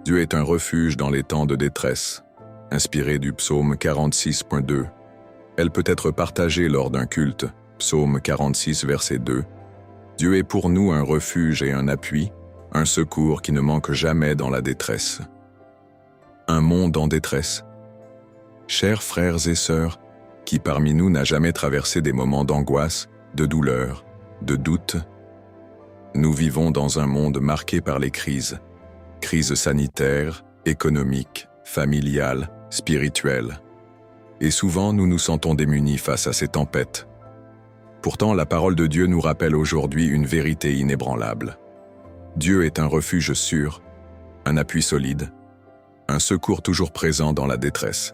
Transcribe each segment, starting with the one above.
Dieu est un refuge dans les temps de détresse, inspiré du psaume 46.2. Elle peut être partagée lors d'un culte, psaume 46, verset 2. Dieu est pour nous un refuge et un appui, un secours qui ne manque jamais dans la détresse. Un monde en détresse. Chers frères et sœurs, qui parmi nous n'a jamais traversé des moments d'angoisse, de douleur, de doute? Nous vivons dans un monde marqué par les crises sanitaires, économiques, familiales, spirituelles. Et souvent, nous nous sentons démunis face à ces tempêtes. Pourtant, la parole de Dieu nous rappelle aujourd'hui une vérité inébranlable. Dieu est un refuge sûr, un appui solide, un secours toujours présent dans la détresse.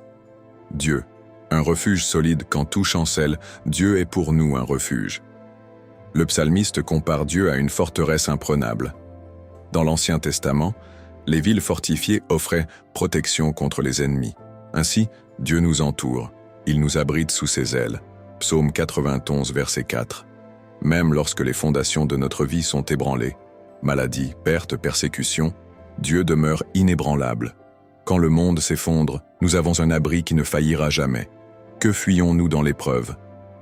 Dieu, un refuge solide quand tout chancelle, Dieu est pour nous un refuge. Le psalmiste compare Dieu à une forteresse imprenable. Dans l'Ancien Testament, les villes fortifiées offraient protection contre les ennemis. Ainsi, Dieu nous entoure, il nous abrite sous ses ailes. Psaume 91, verset 4. Même lorsque les fondations de notre vie sont ébranlées, maladie, perte, persécution, Dieu demeure inébranlable. Quand le monde s'effondre, nous avons un abri qui ne faillira jamais. Que fuyons-nous dans l'épreuve?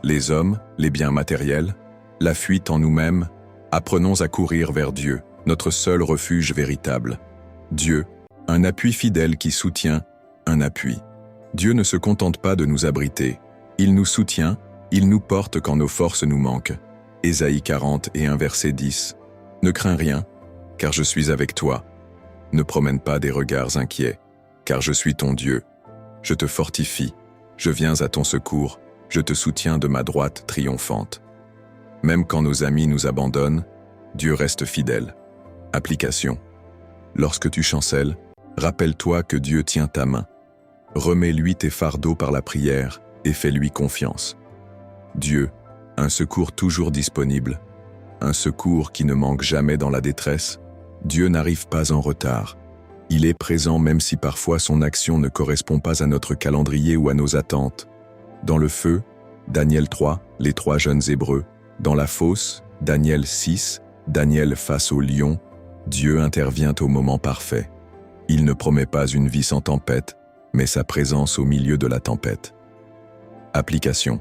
Les hommes, les biens matériels, la fuite en nous-mêmes? Apprenons à courir vers Dieu, notre seul refuge véritable. Dieu, un appui fidèle qui soutient, un appui. Dieu ne se contente pas de nous abriter. Il nous soutient, il nous porte quand nos forces nous manquent. Ésaïe 41, verset 10. Ne crains rien, car je suis avec toi. Ne promène pas des regards inquiets, car je suis ton Dieu. Je te fortifie, je viens à ton secours, je te soutiens de ma droite triomphante. Même quand nos amis nous abandonnent, Dieu reste fidèle. Application. Lorsque tu chancelles, rappelle-toi que Dieu tient ta main. Remets-lui tes fardeaux par la prière et fais-lui confiance. Dieu, un secours toujours disponible, un secours qui ne manque jamais dans la détresse. Dieu n'arrive pas en retard. Il est présent même si parfois son action ne correspond pas à notre calendrier ou à nos attentes. Dans le feu, Daniel 3, les 3 jeunes Hébreux. Dans la fosse, Daniel 6, Daniel face au lion. Dieu intervient au moment parfait. Il ne promet pas une vie sans tempête, mais sa présence au milieu de la tempête. Application.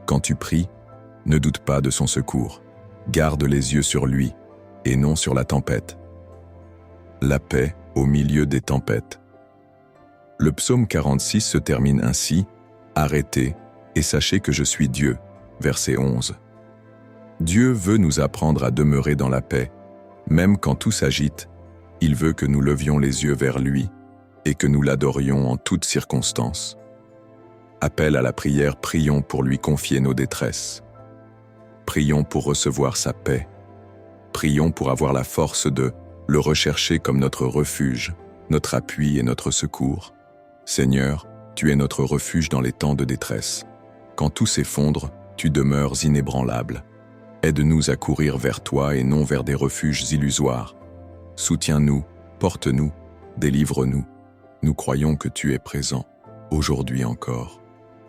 Quand tu pries, ne doute pas de son secours. Garde les yeux sur lui, et non sur la tempête. La paix au milieu des tempêtes. Le psaume 46 se termine ainsi, « Arrêtez, et sachez que je suis Dieu » verset 11. Dieu veut nous apprendre à demeurer dans la paix. Même quand tout s'agite, il veut que nous levions les yeux vers lui et que nous l'adorions en toutes circonstances. Appel à la prière, prions pour lui confier nos détresses. Prions pour recevoir sa paix. Prions pour avoir la force de le rechercher comme notre refuge, notre appui et notre secours. Seigneur, tu es notre refuge dans les temps de détresse. Quand tout s'effondre, tu demeures inébranlable. Aide-nous à courir vers toi et non vers des refuges illusoires. Soutiens-nous, porte-nous, délivre-nous. Nous croyons que tu es présent, aujourd'hui encore.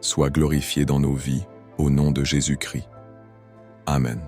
Sois glorifié dans nos vies, au nom de Jésus-Christ. Amen.